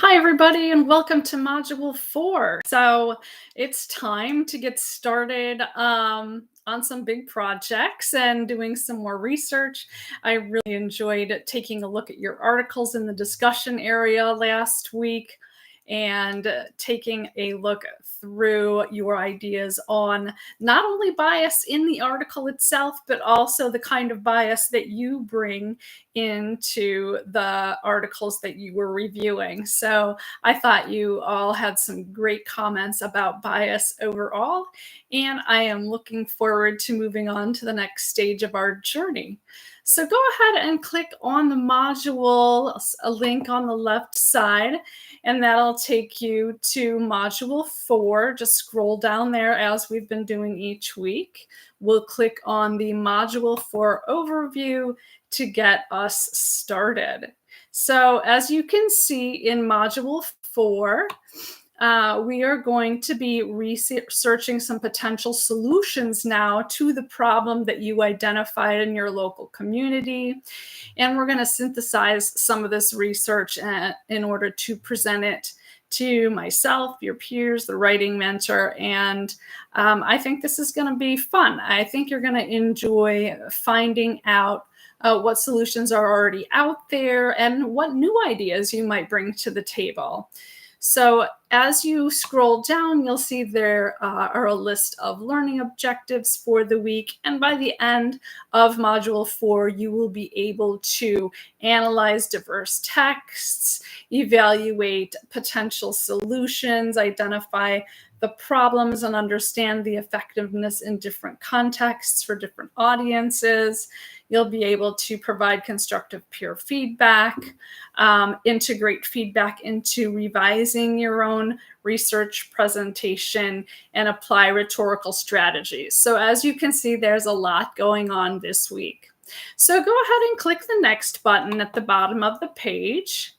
Hi, everybody, and welcome to Module 4. So it's time to get started on some big projects and doing some more research. I really enjoyed taking a look at your articles in the discussion area last week and taking a look through your ideas on not only bias in the article itself, but also the kind of bias that you bring into the articles that you were reviewing. So I thought you all had some great comments about bias overall, and I am looking forward to moving on to the next stage of our journey. So go ahead and click on the module, a link on the left side, and that'll take you to Module 4. Just scroll down there as we've been doing each week. We'll click on the Module 4 overview to get us started. So as you can see in Module 4, we are going to be researching some potential solutions now to the problem that you identified in your local community. And we're going to synthesize some of this research in order to present it to myself, your peers, the writing mentor, and I think this is going to be fun. I think you're going to enjoy finding out what solutions are already out there and what new ideas you might bring to the table. So as you scroll down, you'll see there are a list of learning objectives for the week. And by the end of Module 4, you will be able to analyze diverse texts, evaluate potential solutions, identify the problems, and understand the effectiveness in different contexts for different audiences. You'll be able to provide constructive peer feedback, integrate feedback into revising your own research presentation, and apply rhetorical strategies. So as you can see, there's a lot going on this week. So go ahead and click the next button at the bottom of the page,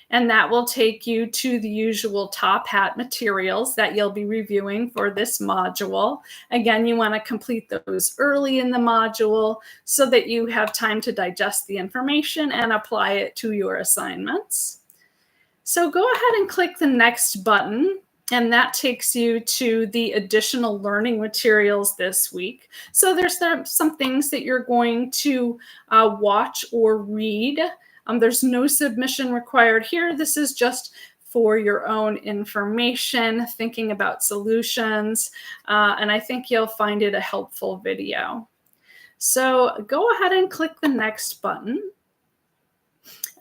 and that will take you to the usual top hat materials that you'll be reviewing for this module. Again, you want to complete those early in the module so that you have time to digest the information and apply it to your assignments. So go ahead and click the next button, and that takes you to the additional learning materials this week. So there's some things that you're going to watch or read. There's no submission required here. This is just for your own information, thinking about solutions, and I think you'll find it a helpful video. So go ahead and click the next button,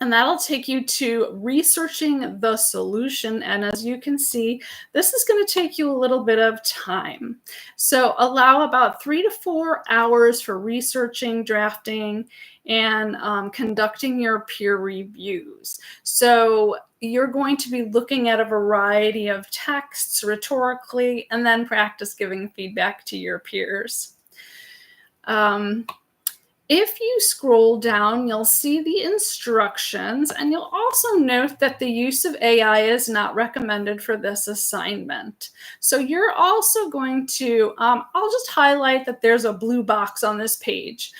and that'll take you to researching the solution. And as you can see, this is going to take you a little bit of time. So allow about 3 to 4 hours for researching, drafting, and conducting your peer reviews. So you're going to be looking at a variety of texts rhetorically, and then practice giving feedback to your peers. If you scroll down, you'll see the instructions, and you'll also note that the use of AI is not recommended for this assignment. So you're also going to, I'll just highlight that there's a blue box on this page.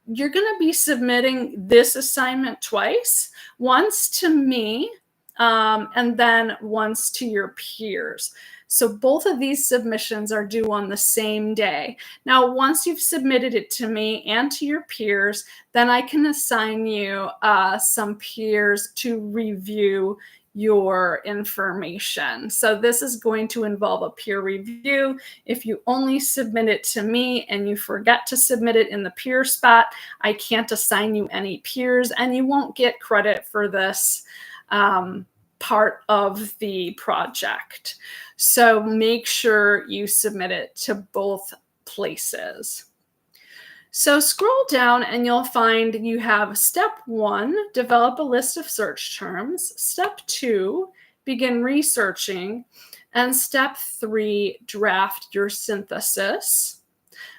You're going to be submitting this assignment twice, once to me, and then once to your peers. So both of these submissions are due on the same day. Now, once you've submitted it to me and to your peers, then I can assign you some peers to review your information. So this is going to involve a peer review. If you only submit it to me and you forget to submit it in the peer spot, I can't assign you any peers, and you won't get credit for this part of the project. So make sure you submit it to both places. So scroll down and you'll find you have step 1, develop a list of search terms. Step 2, begin researching. And step 3, draft your synthesis.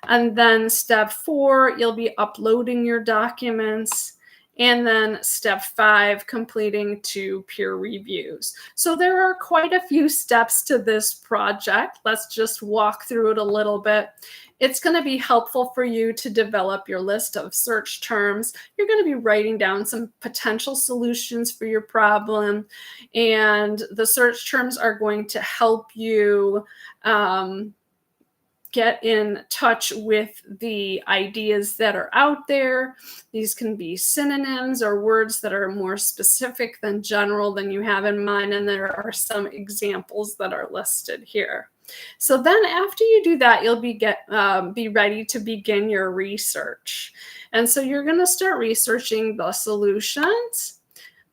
And then step 4, you'll be uploading your documents. And then step 5, completing 2 peer reviews. So there are quite a few steps to this project. Let's just walk through it a little bit. It's going to be helpful for you to develop your list of search terms. You're going to be writing down some potential solutions for your problem, and the search terms are going to help you get in touch with the ideas that are out there. These can be synonyms or words that are more specific than general than you have in mind, and there are some examples that are listed here. So then after you do that, you'll be ready to begin your research. And so you're going to start researching the solutions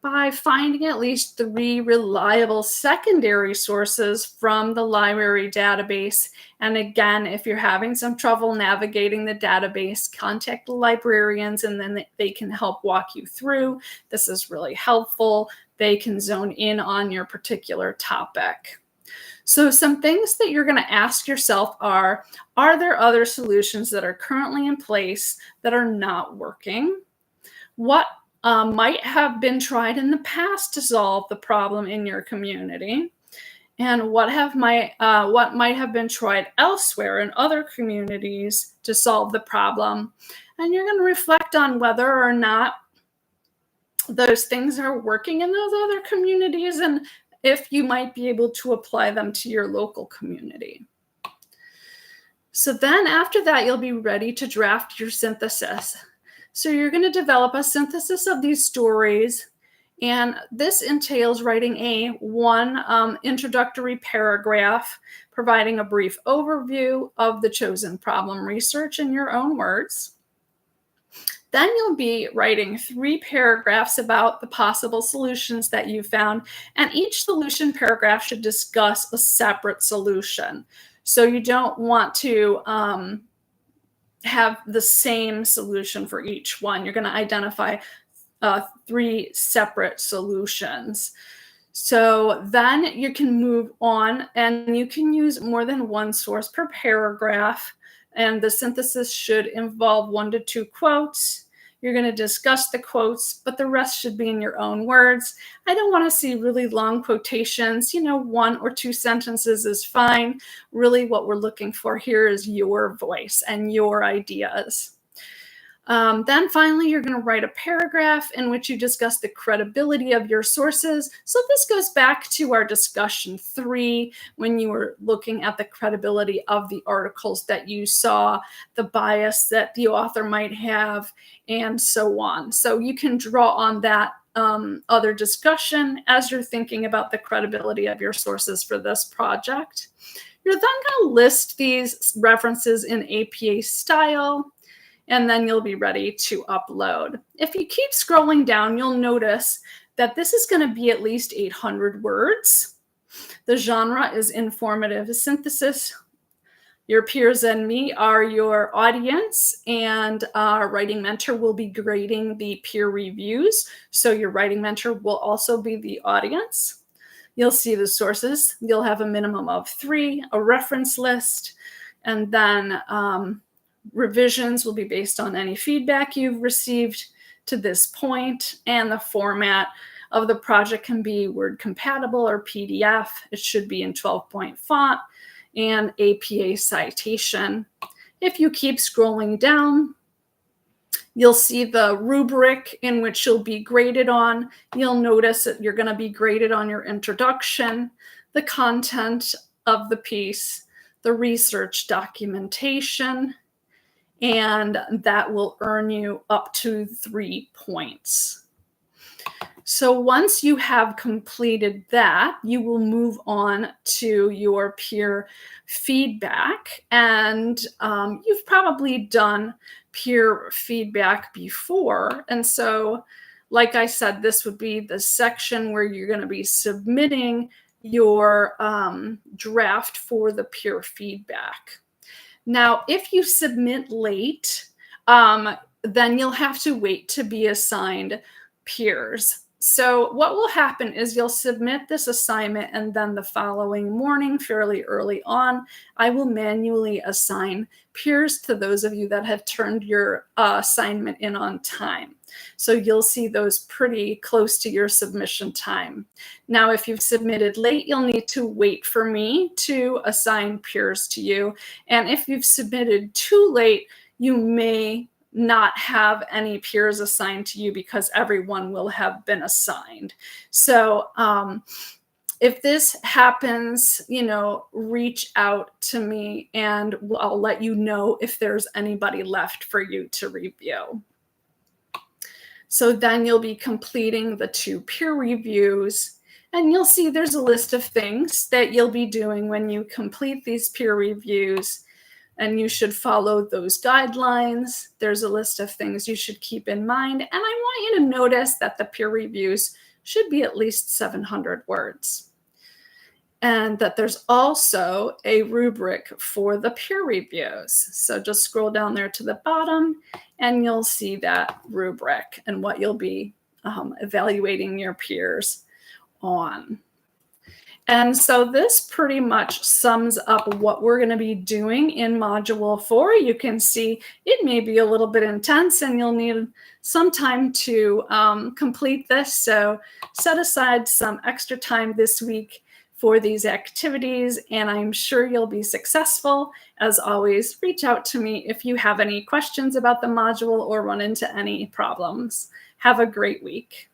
by finding at least 3 reliable secondary sources from the library database. And again, if you're having some trouble navigating the database, contact the librarians and then they can help walk you through. This is really helpful. They can zone in on your particular topic. So some things that you're going to ask yourself are there other solutions that are currently in place that are not working? What might have been tried in the past to solve the problem in your community? And what might have been tried elsewhere in other communities to solve the problem? And you're going to reflect on whether or not those things are working in those other communities and if you might be able to apply them to your local community. So then after that, you'll be ready to draft your synthesis. So you're going to develop a synthesis of these stories, and this entails writing one introductory paragraph, providing a brief overview of the chosen problem research in your own words. Then you'll be writing 3 paragraphs about the possible solutions that you found, and each solution paragraph should discuss a separate solution. So you don't want to have the same solution for each one. You're going to identify 3 separate solutions. So then you can move on, and you can use more than one source per paragraph, and the synthesis should involve 1 to 2 quotes. You're going to discuss the quotes, but the rest should be in your own words. I don't want to see really long quotations. 1 or 2 sentences is fine. Really, what we're looking for here is your voice and your ideas. Then finally, you're going to write a paragraph in which you discuss the credibility of your sources. So this goes back to our discussion 3, when you were looking at the credibility of the articles that you saw, the bias that the author might have, and so on. So you can draw on that other discussion as you're thinking about the credibility of your sources for this project. You're then going to list these references in APA style, and then you'll be ready to upload. If you keep scrolling down, you'll notice that this is going to be at least 800 words. The genre is informative synthesis. Your peers and me are your audience, and our writing mentor will be grading the peer reviews. So your writing mentor will also be the audience. You'll see the sources. You'll have a minimum of 3, a reference list, and then revisions will be based on any feedback you've received to this point, and the format of the project can be Word compatible or PDF. It should be in 12-point font and APA citation. If you keep scrolling down, you'll see the rubric in which you'll be graded on. You'll notice that you're going to be graded on your introduction, the content of the piece, the research documentation, and that will earn you up to 3 points. So once you have completed that, you will move on to your peer feedback. And you've probably done peer feedback before. And so, like I said, this would be the section where you're going to be submitting your draft for the peer feedback. Now, if you submit late, then you'll have to wait to be assigned peers. So, what will happen is you'll submit this assignment, and then the following morning, fairly early on, I will manually assign peers to those of you that have turned your assignment in on time. So, you'll see those pretty close to your submission time. Now, if you've submitted late, you'll need to wait for me to assign peers to you. And if you've submitted too late, you may not have any peers assigned to you because everyone will have been assigned. So, if this happens, reach out to me and I'll let you know if there's anybody left for you to review. So then you'll be completing the 2 peer reviews, and you'll see there's a list of things that you'll be doing when you complete these peer reviews, and you should follow those guidelines. There's a list of things you should keep in mind, and I want you to notice that the peer reviews should be at least 700 words. And that there's also a rubric for the peer reviews. So just scroll down there to the bottom and you'll see that rubric and what you'll be evaluating your peers on. And so this pretty much sums up what we're going to be doing in Module 4. You can see it may be a little bit intense and you'll need some time to complete this. So set aside some extra time this week for these activities, and I'm sure you'll be successful. As always, reach out to me if you have any questions about the module or run into any problems. Have a great week.